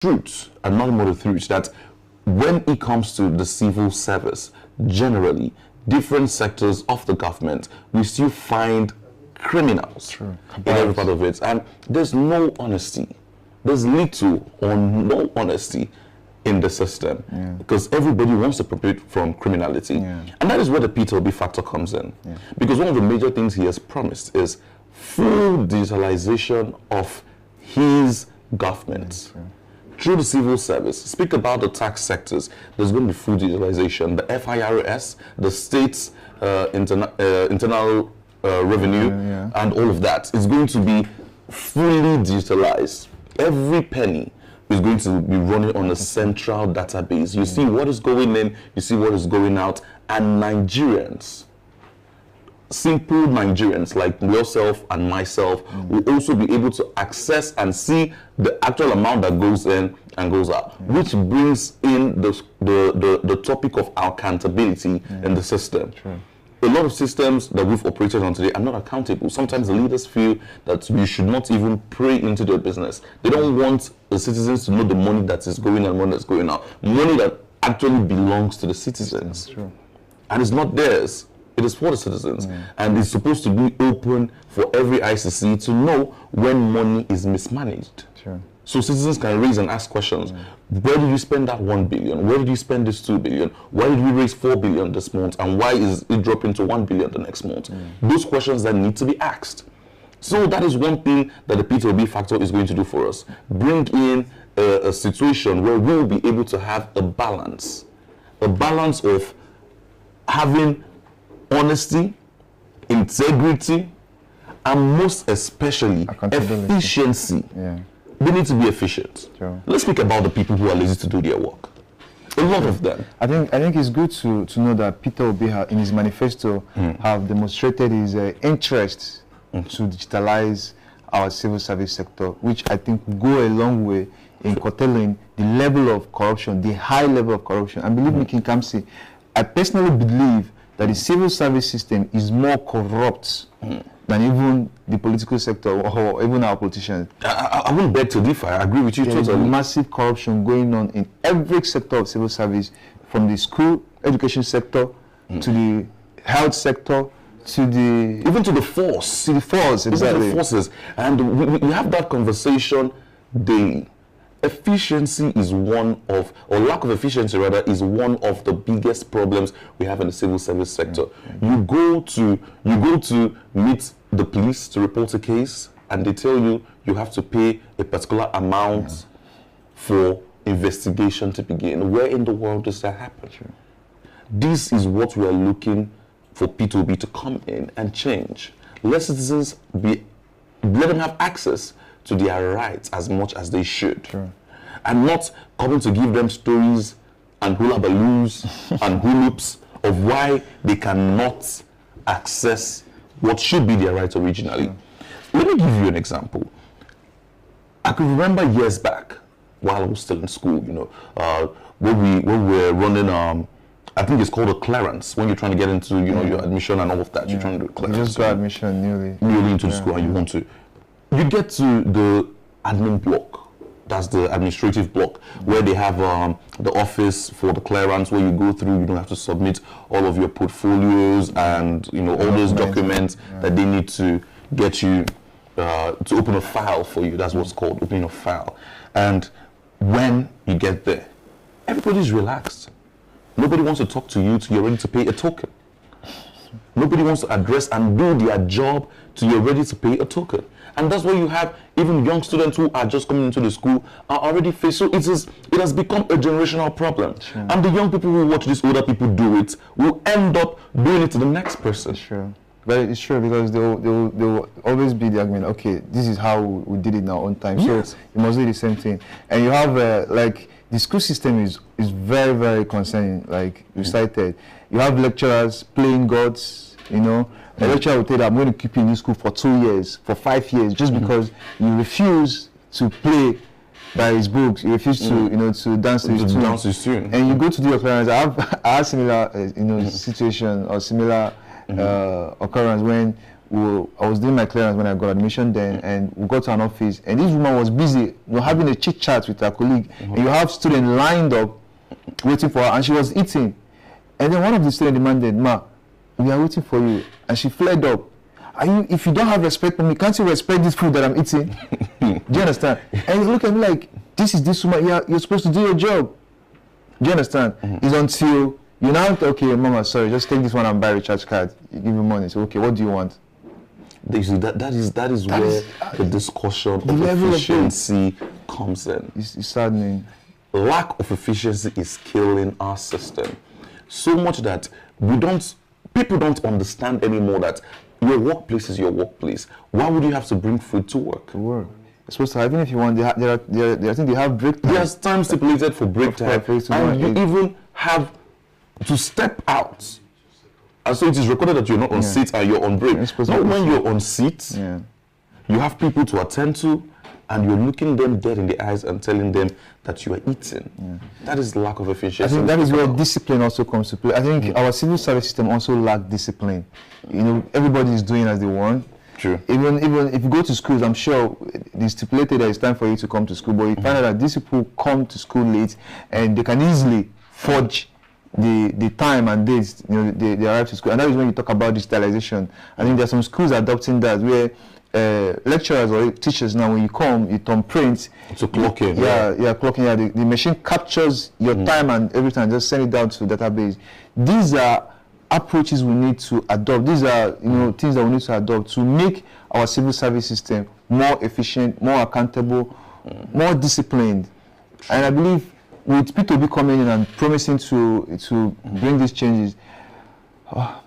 truth, and not more the truth, that when it comes to the civil service, generally, different sectors of the government, we still find criminals in every part of it. And there's no honesty. There's little or no honesty in the system, because everybody wants to profit from criminality. And that is where the P2B factor comes in. Because one of the major things he has promised is full digitalization of his government. Through the civil service, speak about the tax sectors, there's going to be full digitalization. The FIRS, the state's internal revenue, and all of that is going to be fully digitalized. Every penny is going to be running on a central database. You see what is going in, you see what is going out, and Nigerians, simple Nigerians like yourself and myself, will also be able to access and see the actual amount that goes in and goes out, which brings in the topic of accountability in the system. A lot of systems that we've operated on today are not accountable. Sometimes the leaders feel that we should not even pray into their business. They don't want the citizens to know the money that is going in and money that's going out. Money that actually belongs to the citizens. And it's not theirs. It is for the citizens. And it's supposed to be open for every ICC to know when money is mismanaged. So citizens can raise and ask questions. Where did you spend that 1 billion? Where did you spend this 2 billion? Why did we raise 4 billion this month? And why is it dropping to 1 billion the next month? Those questions that need to be asked. So that is one thing that the P2B factor is going to do for us. Bring in a situation where we will be able to have a balance of having honesty, integrity, and most especially efficiency. They need to be efficient. Let's speak about the people who are lazy to do their work. A lot of them. I think it's good to know that Peter Obi in his manifesto have demonstrated his interest to digitalize our civil service sector, which I think will go a long way in curtailing the level of corruption, the high level of corruption. And believe me, King Kamsi, I personally believe that the civil service system is more corrupt than even the political sector or even our politicians. I wouldn't beg to differ. I agree with you totally. There is massive corruption going on in every sector of civil service, from the school education sector to the health sector to the... Even to the force. To the force, exactly. Even to the forces. And we have that conversation daily. Efficiency is one of, or lack of efficiency rather, is one of the biggest problems we have in the civil service sector. You go to meet the police to report a case, and they tell you you have to pay a particular amount for investigation to begin. Where in the world does that happen? This is what we are looking for P2B to come in and change. Let citizens let them have access to their rights as much as they should. And not coming to give them stories and hula balloons and hulups of why they cannot access what should be their rights originally. Let me give you an example. I can remember years back while I was still in school, when we were running I think it's called a clearance, when you're trying to get into your admission and all of that. You're trying to do clearance. You just got admission newly into the school, and you want to. You get to the admin block. That's the administrative block, where they have the office for the clearance, where you go through. You don't have to submit all of your portfolios and all those documents that they need to get you to open a file for you. That's what's called opening a file. And when you get there, everybody's relaxed. Nobody wants to talk to you till you're ready to pay a token. Nobody wants to address and do their job till you're ready to pay a token. And that's why you have even young students who are just coming into the school are already faced. So it has become a generational problem. And the young people who watch these older people do it will end up doing it to the next person. But it's true, because there will always be the argument, okay, this is how we did it in our own time. So you must do the same thing. And you have, the school system is very, very concerning, like you cited. You have lecturers playing gods, A lecturer will tell you, I'm going to keep you in this school for 2 years, for 5 years, just because you refuse to play by his books. You refuse to, to dance to his tune. And you go to do your clearance. I have similar, situation or similar occurrence when I was doing my clearance when I got admission then, and we got to an office, and this woman was busy, having a chit chat with her colleague, and you have students lined up waiting for her, and she was eating. And then one of the students demanded, "Ma, we are waiting for you," and she flared up. If you don't have respect for me, can't you respect this food that I'm eating? Do you understand? And you look at me like, this woman, you're supposed to do your job. Do you understand? It's until you now, okay, Mama, sorry, just take this one and buy a recharge card. You give me money. So, okay, what do you want? That is where the discussion of efficiency comes in. It's saddening. Lack of efficiency is killing our system. So much that people don't understand anymore that your workplace is your workplace. Why would you have to bring food to work? You're supposed to, even if you want, I think they have break time. There's time stipulated for break time, and you even have to step out. And so it is recorded that you're not on seat and you're on break. Not when you're on seat, you have people to attend to, and you're looking them dead in the eyes and telling them that you are eating. That is lack of efficiency. I think that is where discipline also comes to play. I think our civil service system also lacks discipline. You know, everybody is doing as they want. True. Even if you go to schools, I'm sure it's stipulated that it's time for you to come to school, but you find out that these people come to school late, and they can easily forge the time and dates, you know, they arrive to school. And that is when you talk about digitalization. I think there are some schools adopting that, where lecturers or teachers now, when you come, you thumbprint. So clock in. Clock in. The machine captures your time and everything, just send it down to the database. These are approaches we need to adopt. These are, you know, things that we need to adopt to make our civil service system more efficient, more accountable, more disciplined. And I believe with P2B coming in and promising to bring these changes,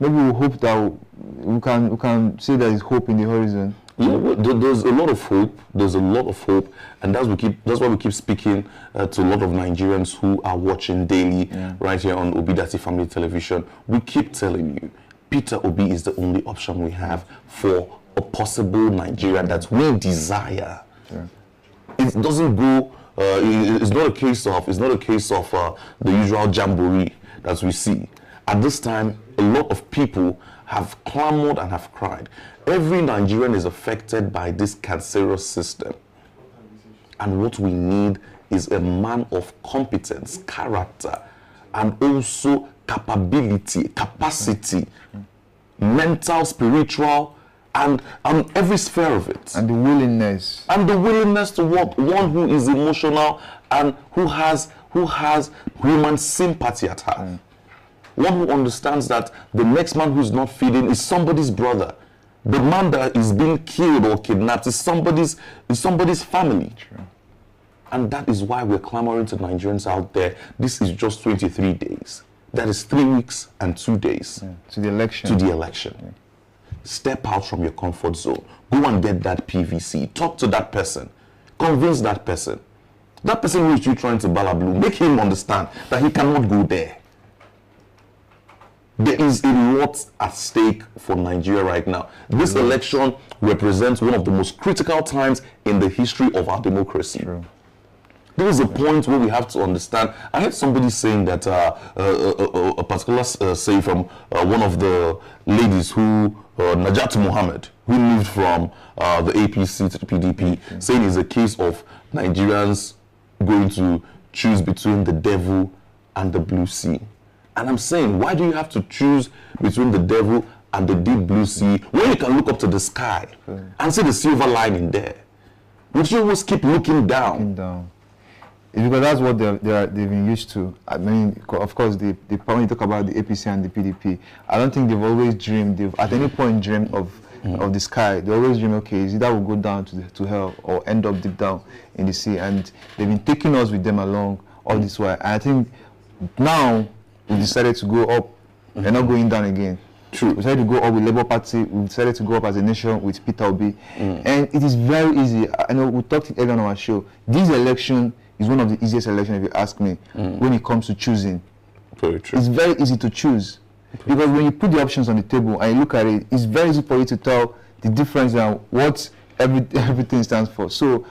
maybe we hope that we can say there is hope in the horizon. There's a lot of hope. There's a lot of hope, and that's why we keep speaking to a lot of Nigerians who are watching daily right here on Obidati Family Television. We keep telling you, Peter Obi is the only option we have for a possible Nigeria that we desire. It doesn't go. It's not a case of the usual jamboree that we see. At this time, a lot of people have clamored and have cried. Every Nigerian is affected by this cancerous system. And what we need is a man of competence, character, and also capacity, mental, spiritual, and every sphere of it. And the willingness. And the willingness to work. One who is emotional and who has human sympathy at heart. One who understands that the next man who's not feeding is somebody's brother. The man that is being killed or kidnapped is somebody's family. True. And that is why we're clamoring to Nigerians out there. This is just 23 days. That is 3 weeks and 2 days. To the election. Step out from your comfort zone. Go and get that PVC. Talk to that person. Convince that person. That person who is you trying to balablu, make him understand that he cannot go there. There is a lot at stake for Nigeria right now. This election represents one of the most critical times in the history of our democracy. True. There is a point where we have to understand. I heard somebody saying that a particular say from one of the ladies who, Najat Mohammed, who moved from the APC to the PDP, saying it's a case of Nigerians going to choose between the devil and the blue sea. And I'm saying, why do you have to choose between the devil and the deep blue sea when you can look up to the sky and see the silver lining there? Would you always keep looking down? It's because that's what they've been used to. I mean, of course, when you talk about the APC and the PDP, I don't think they've always dreamed, at any point dreamed of the sky. They always dream, okay, is either we'll go down to hell or end up deep down in the sea. And they've been taking us with them along all this while. And I think now we decided to go up and not going down again. True. We decided to go up with Labour Party. We decided to go up as a nation with Peter Obi. And it is very easy. I know we talked earlier on our show. This election is one of the easiest elections, if you ask me, when it comes to choosing. Very true. It's very easy to choose. Because when you put the options on the table and you look at it, it's very easy for you to tell the difference and what everything stands for. So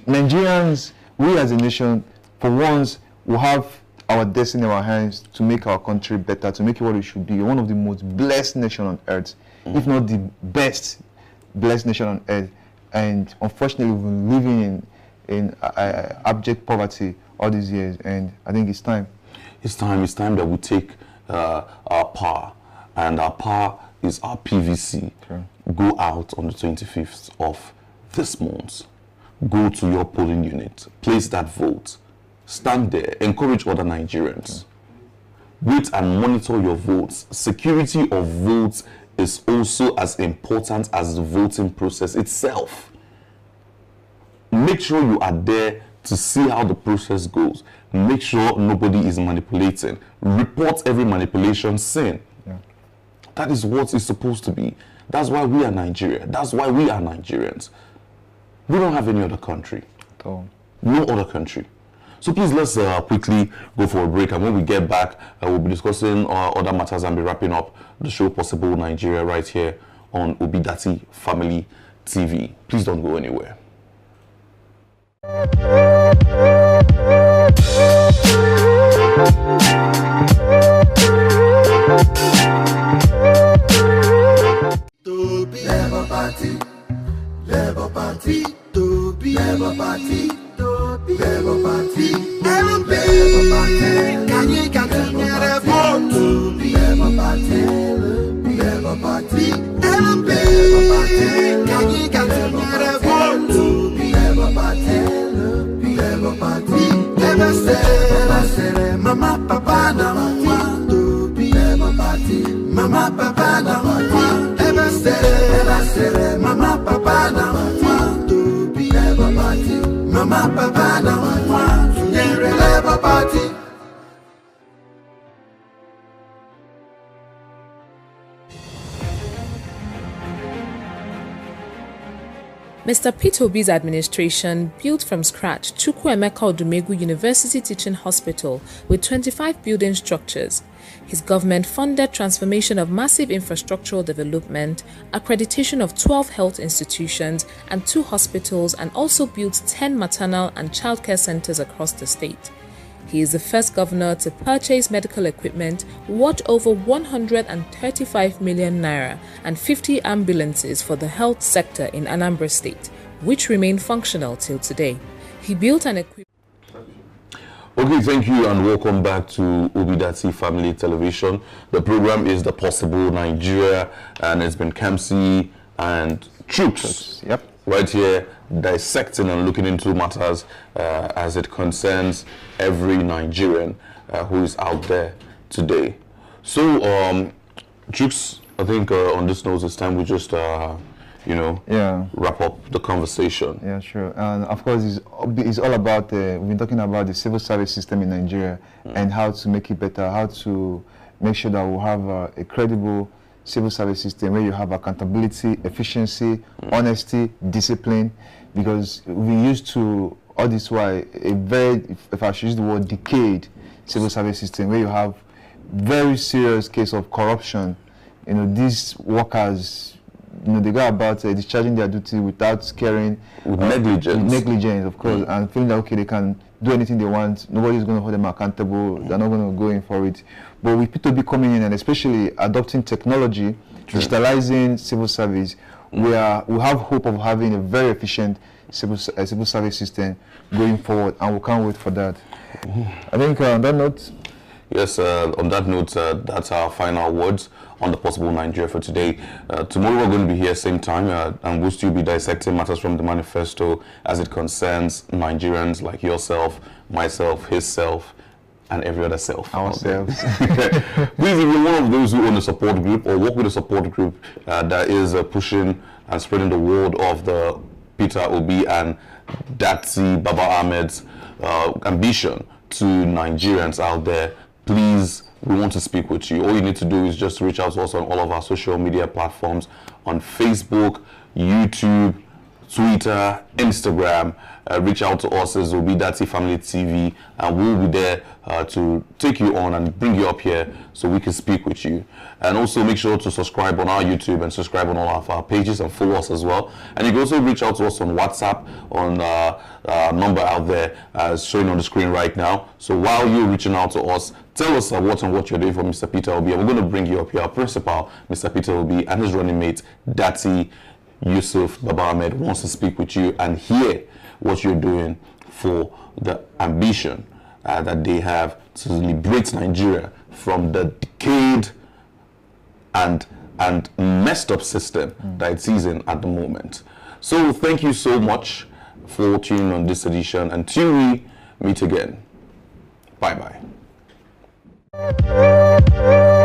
Nigerians, we as a nation, for once, will have our destiny in our hands to make our country better, to make it what it should be. One of the most blessed nations on earth. if not the best blessed nation on earth. And unfortunately, we've been living in abject poverty all these years, and I think it's time. It's time that we take our power, and our power is our PVC. Sure. Go out on the 25th of this month. Go to your polling unit, place that vote, stand there, encourage other Nigerians. Wait and monitor your votes. Security of votes is also as important as the voting process itself. Make sure you are there to see how the process goes. Make sure nobody is manipulating. Report every manipulation sin. Yeah. That is what it's supposed to be. That's why we are Nigeria. That's why we are Nigerians. We don't have any other country. At all. No other country. So please, let's quickly go for a break, and when we get back, we'll be discussing other matters and be wrapping up the show Possible Nigeria right here on Obidati Family TV. Please don't go anywhere. Labour Party, Labour Party, Labour Party. Labour Party, LP, can you get a vote? Labour Party, Labour Party, LP, can you get a vote? Labour Party, Labour Party, Labour say, Mama Papa na mwa, Labour Party, Mama Papa na mwa, Labour say, Mama Papa na mwa, Labour Party. Mama Papa na mwa, Nyere Labour Party. Mr. Peter Obi's administration built from scratch Chukwuemeka Odumegwu University Teaching Hospital with 25 building structures. His government funded transformation of massive infrastructural development, accreditation of 12 health institutions and 2 hospitals, and also built 10 maternal and childcare centers across the state. He is the first governor to purchase medical equipment worth over 135 million naira and 50 ambulances for the health sector in Anambra State, which remain functional till today. He built an equipment. Okay, thank you and welcome back to Obidati Family Television. The program is The Possible Nigeria, and it's been Kamsi and Troops. Yep. Right here, dissecting and looking into matters as it concerns every Nigerian who is out there today. So, Troops, I think on this note, it's time we just, wrap up the conversation. Yeah, sure. And of course, it's all about, we've been talking about the civil service system in Nigeria and how to make it better, how to make sure that we'll have a credible civil service system where you have accountability, efficiency, honesty, discipline, because we used to, all this while, a very, if I should use the word, decayed civil service system where you have very serious case of corruption. You know, these workers, you know, they go about discharging their duty without caring. With negligence. With negligence, of course, and feeling that, okay, they can do anything they want, nobody's going to hold them accountable, they're not going to go in for it. But with P2B coming in and especially adopting technology, digitalizing civil service, we have hope of having a very efficient civil service system going forward, and we can't wait for that. I think on that note... Yes, on that note, that's our final words on The Possible Nigeria for today. Tomorrow we're going to be here same time, and we'll still be dissecting matters from the manifesto as it concerns Nigerians like yourself, myself, his self, and every other self. Ourselves. Please, if you're one of those who own a support group or work with a support group that is pushing and spreading the word of the Peter Obi and Datsi Baba Ahmed's ambition to Nigerians out there, please, we want to speak with you. All you need to do is just reach out to us on all of our social media platforms, on Facebook, YouTube, Twitter, Instagram. Reach out to us as Obidati Family TV, and we'll be there to take you on and bring you up here so we can speak with you. And also make sure to subscribe on our YouTube and subscribe on all of our pages and follow us as well. And you can also reach out to us on WhatsApp on number out there showing on the screen right now. So while you're reaching out to us, tell us what you're doing for Mr. Peter Obi. And we're going to bring you up here. Our principal, Mr. Peter Obi, and his running mate, Dati Yusuf Baba Ahmed, wants to speak with you and hear what you're doing for the ambition that they have to liberate Nigeria from the decayed and messed up system that it's in at the moment. So thank you so much for tuning on this edition, until we meet again. Bye bye.